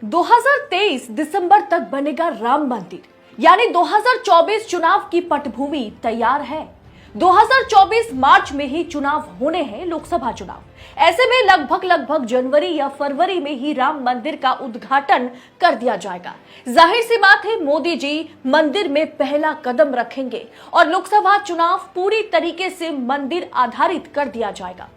2023 दिसंबर तक बनेगा राम मंदिर, यानी 2024 चुनाव की पटभूमि तैयार है। 2024 मार्च में ही चुनाव होने हैं, लोकसभा चुनाव। ऐसे में लगभग जनवरी या फरवरी में ही राम मंदिर का उद्घाटन कर दिया जाएगा। जाहिर सी बात है, मोदी जी मंदिर में पहला कदम रखेंगे और लोकसभा चुनाव पूरी तरीके से मंदिर आधारित कर दिया जाएगा।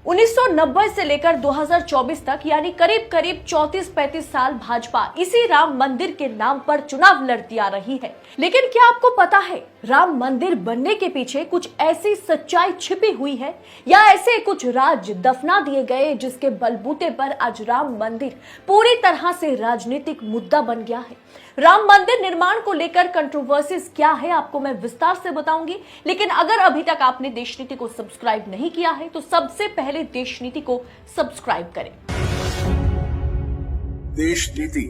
1990 से लेकर 2024 तक यानी करीब 34-35 साल भाजपा इसी राम मंदिर के नाम पर चुनाव लड़ती आ रही है। लेकिन क्या आपको पता है, राम मंदिर बनने के पीछे कुछ ऐसी सच्चाई छिपी हुई है या ऐसे कुछ राज दफना दिए गए जिसके बलबूते पर आज राम मंदिर पूरी तरह से राजनीतिक मुद्दा बन गया है। राम मंदिर निर्माण को लेकर कंट्रोवर्सीज क्या है, आपको मैं विस्तार से बताऊंगी। लेकिन अगर अभी तक आपने देश नीति को सब्सक्राइब नहीं किया है तो सबसे पहले देश नीति को सब्सक्राइब करें। देश नीति,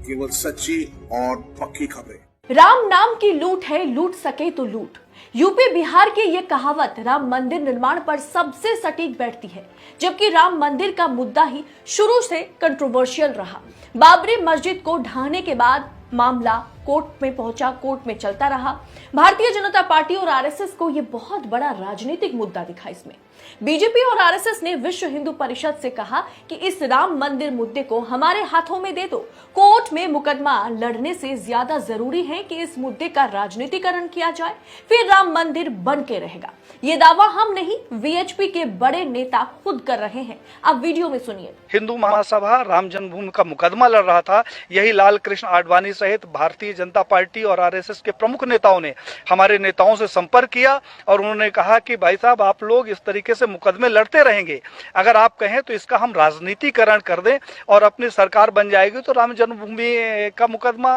केवल सच्ची और पक्की खबरें। राम नाम की लूट है, लूट सके तो लूट। यूपी बिहार की ये कहावत राम मंदिर निर्माण पर सबसे सटीक बैठती है, जबकि राम मंदिर का मुद्दा ही शुरू से कंट्रोवर्शियल रहा। बाबरी मस्जिद को ढहाने के बाद मामला कोर्ट में पहुंचा, कोर्ट में चलता रहा। भारतीय जनता पार्टी और आरएसएस को यह बहुत बड़ा राजनीतिक मुद्दा दिखा। इसमें बीजेपी और आरएसएस ने विश्व हिंदू परिषद से कहा कि इस राम मंदिर मुद्दे को हमारे हाथों में दे दो। कोर्ट में मुकदमा लड़ने से ज्यादा जरूरी है कि इस मुद्दे का राजनीतिकरण किया जाए, फिर राम मंदिर बन के रहेगा। ये दावा हम नहीं, वीएचपी के बड़े नेता खुद कर रहे हैं। आप वीडियो में सुनिए। हिंदू महासभा राम जन्मभूमि का मुकदमा लड़ रहा था। यही लाल कृष्ण आडवाणी सहित भारतीय जनता पार्टी और आरएसएस के प्रमुख नेताओं ने हमारे नेताओं से संपर्क किया और उन्होंने कहा कि भाई साहब, आप लोग इस तरीके से मुकदमे लड़ते रहेंगे, अगर आप कहें तो इसका हम राजनीतिकरण कर दें और अपनी सरकार बन जाएगी तो राम जन्मभूमि का मुकदमा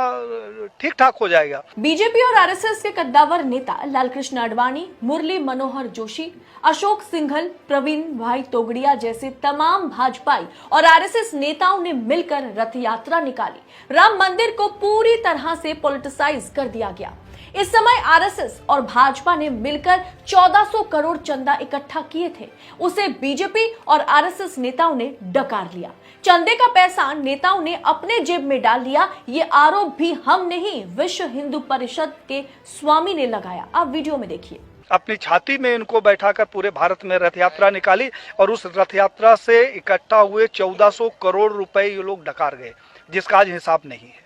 ठीक ठाक हो जाएगा। बीजेपी और आरएसएस के कद्दावर नेता लालकृष्ण आडवाणी, मुरली मनोहर जोशी, अशोक सिंघल, प्रवीण भाई तोगड़िया जैसे तमाम भाजपाई और आरएसएस नेताओं ने मिलकर रथ यात्रा निकाली। राम मंदिर को पूरी तरह से पॉलिटिसाइज कर दिया गया। इस समय आरएसएस और भाजपा ने मिलकर 1400 करोड़ चंदा इकट्ठा किए थे, उसे बीजेपी और आरएसएस नेताओं ने डकार लिया। चंदे का पैसा नेताओं ने अपने जेब में डाल लिया। ये आरोप भी हम नहीं, विश्व हिंदू परिषद के स्वामी ने लगाया। आप वीडियो में देखिए। अपनी छाती में इनको बैठाकर पूरे भारत में रथ यात्रा निकाली और उस रथ यात्रा से इकट्ठा हुए 1400 करोड़ रुपए ये लोग डकार गए, जिसका आज हिसाब नहीं है।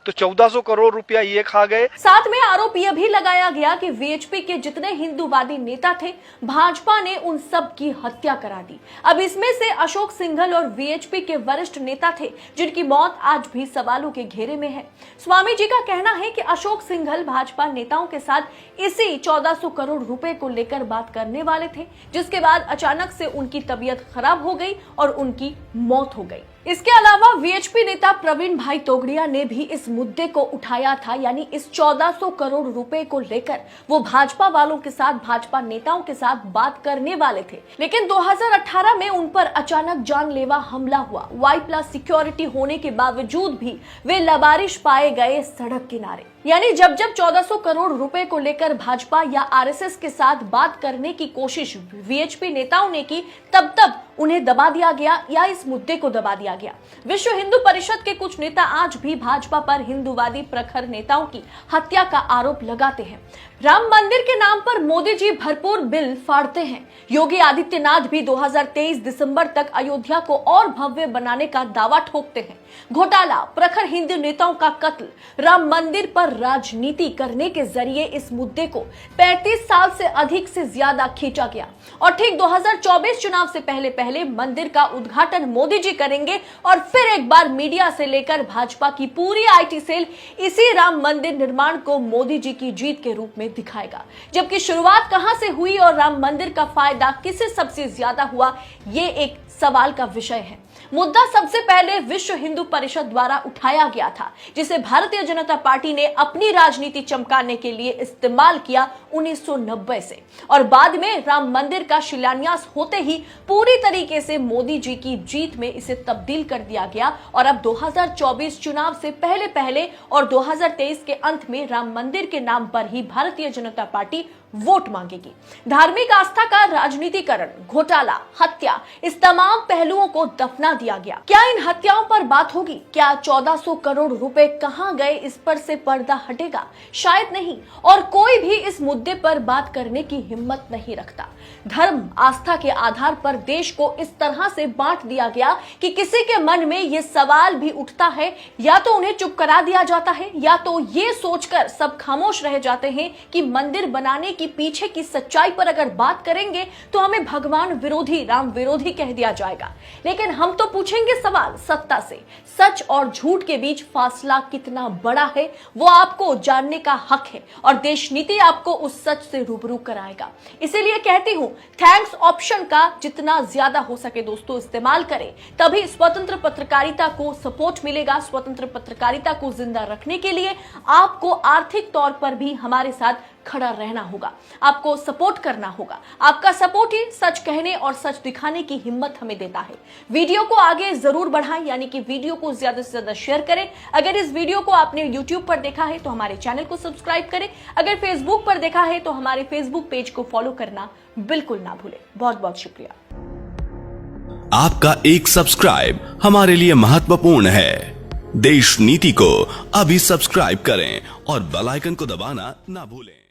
तो 1400 करोड़ रुपया ये खा गए। साथ में आरोप यह भी लगाया गया कि वीएचपी के जितने हिंदूवादी नेता थे, भाजपा ने उन सब की हत्या करा दी। अब इसमें से अशोक सिंघल और वीएचपी के वरिष्ठ नेता थे, जिनकी मौत आज भी सवालों के घेरे में है। स्वामी जी का कहना है कि अशोक सिंघल भाजपा नेताओं के साथ इसी 1400 करोड़ रुपए को लेकर बात करने वाले थे, जिसके बाद अचानक से उनकी तबीयत खराब हो गई और उनकी मौत हो गई। इसके अलावा वीएचपी नेता प्रवीण भाई तोगड़िया ने भी इस मुद्दे को उठाया था, यानी इस 1400 करोड़ रुपए को लेकर वो भाजपा वालों के साथ, भाजपा नेताओं के साथ बात करने वाले थे। लेकिन 2018 में उन पर अचानक जानलेवा हमला हुआ। Y+ सिक्योरिटी होने के बावजूद भी वे लबारिश पाए गए सड़क किनारे। यानी जब 1400 करोड़ रुपए को लेकर भाजपा या आरएसएस के साथ बात करने की कोशिश वीएचपी नेताओं ने की, तब उन्हें दबा दिया गया या इस मुद्दे को दबा दिया गया। विश्व हिंदू परिषद के कुछ नेता आज भी भाजपा पर हिंदूवादी प्रखर नेताओं की हत्या का आरोप लगाते हैं। राम मंदिर के नाम पर मोदी जी भरपूर बिल फाड़ते हैं। योगी आदित्यनाथ भी 2023 दिसंबर तक अयोध्या को और भव्य बनाने का दावा ठोकते हैं। घोटाला, प्रखर हिंदू नेताओं का कत्ल, राम मंदिर पर राजनीति करने के जरिए इस मुद्दे को 35 साल से अधिक से ज्यादा खींचा गया और ठीक 2024 चुनाव से पहले मंदिर का उद्घाटन मोदी जी करेंगे और फिर एक बार मीडिया से लेकर भाजपा की पूरी आईटी सेल इसी राम मंदिर निर्माण को मोदी जी की जीत के रूप में दिखाएगा। जबकि शुरुआत कहां से हुई और राम मंदिर का फायदा किसे सबसे ज्यादा हुआ, ये एक सवाल का विषय है। मुद्दा सबसे पहले विश्व हिंदू परिषद द्वारा उठाया गया था, जिसे भारतीय जनता पार्टी ने अपनी राजनीति चमकाने के लिए इस्तेमाल किया 1990 से, और बाद में राम मंदिर का शिलान्यास होते ही पूरी तरीके से मोदी जी की जीत में इसे तब्दील कर दिया गया। और अब 2024 चुनाव से पहले और 2023 के अंत में राम मंदिर के नाम पर ही भारतीय जनता पार्टी वोट मांगेगी। धार्मिक आस्था का राजनीतिकरण, घोटाला, हत्या, इस तमाम पहलुओं को दफना दिया गया। क्या इन हत्याओं पर बात होगी? क्या 1400 करोड़ रुपए कहां गए, इस पर से पर्दा हटेगा? शायद नहीं। और कोई भी इस मुद्दे पर बात करने की हिम्मत नहीं रखता। धर्म आस्था के आधार पर देश को इस तरह से बांट दिया गया कि किसी के मन में यह सवाल भी उठता है, या तो उन्हें चुप करा दिया जाता है, या तो ये सोचकर सब खामोश रह जाते हैं कि मंदिर बनाने की पीछे की सच्चाई पर अगर बात करेंगे तो हमें भगवान विरोधी, राम विरोधी कह दिया जाएगा। लेकिन हम तो पूछेंगे सवाल सत्ता से। सच और झूठ के बीच फासला कितना बड़ा है, वो आपको जानने का हक है, और देश नीति आपको उस सच से रूबरू कराएगा। इसीलिए कहती हूं, थैंक्स ऑप्शन का जितना ज्यादा हो सके दोस्तों इस्तेमाल करें, तभी स्वतंत्र पत्रकारिता को सपोर्ट मिलेगा। स्वतंत्र पत्रकारिता को जिंदा रखने के लिए आपको आर्थिक तौर पर भी हमारे साथ खड़ा रहना होगा, आपको सपोर्ट करना होगा। आपका सपोर्ट ही सच कहने और सच दिखाने की हिम्मत हमें देता है। वीडियो को आगे जरूर बढ़ाएं, यानी कि वीडियो को ज्यादा से ज्यादा शेयर करें। अगर इस वीडियो को आपने YouTube पर देखा है तो हमारे चैनल को सब्सक्राइब करें। अगर फेसबुक पर देखा है तो हमारे फेसबुक पेज को फॉलो करना बिल्कुल ना भूलें। बहुत बहुत शुक्रिया। आपका एक सब्सक्राइब हमारे लिए महत्वपूर्ण है। देश नीति को अभी सब्सक्राइब करें और बेल आइकन को दबाना ना भूलें।